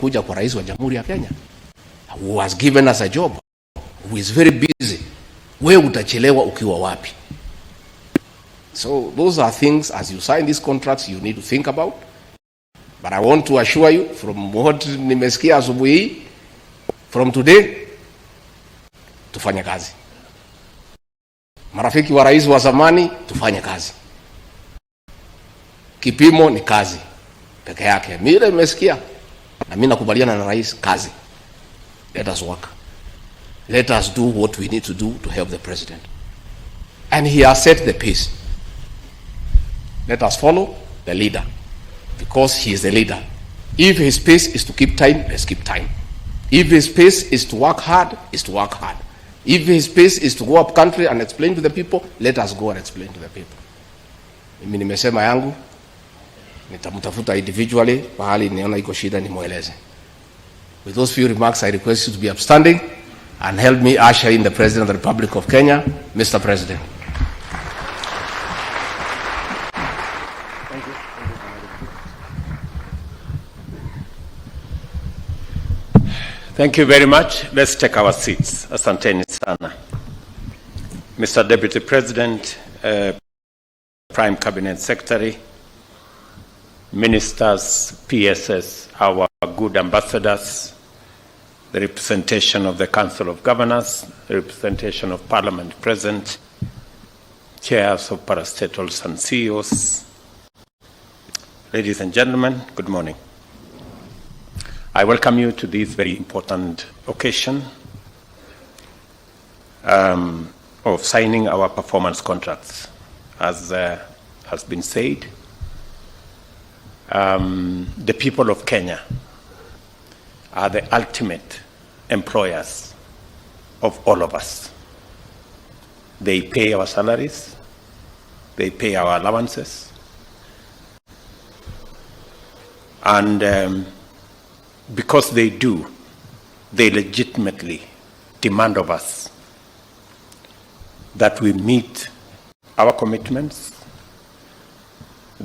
kuja kwa rais wa Jamhuri ya Kenya, who has given us a job, who is very busy. Wewe utachelewa ukiwa wapi? So those are things, as you sign these contracts, you need to think about. But I want to assure you, from what nimesikia asubuhi hii, from today, tufanye kazi. Marafiki wa rais wa zamani, tufanye kazi. Kipimo ni kazi peke yake. Mimi nimesikia na mimi nakubaliana na rais, kazi. Let us work. Let us do what we need to do to help the president. And he has set the pace. Let us follow the leader, because he is the leader. If his pace is to keep time, let's keep time. If his pace is to work hard, is to work hard. If his pace is to go up country and explain to the people, let us go and explain to the people. Mimi nimesema yangu, nitamtafuta individually, pahali niona iko shida nimueleze. With those few remarks, I request you to be upstanding and help me usher in the President of the Republic of Kenya. Mr. President. Thank you very much. Let's take our seats. Asanteni sana. Mr. Deputy President, Prime Cabinet Secretary, Ministers, PSS, our good ambassadors, the representation of the Council of Governors, the representation of Parliament present, chairs of parastatals and CEOs. Ladies and gentlemen, good morning. I welcome you to this very important occasion of signing our performance contracts. As has been said, the people of Kenya are the ultimate employers of all of us. They pay our salaries, they pay our allowances, and because they do, they legitimately demand of us that we meet our commitments,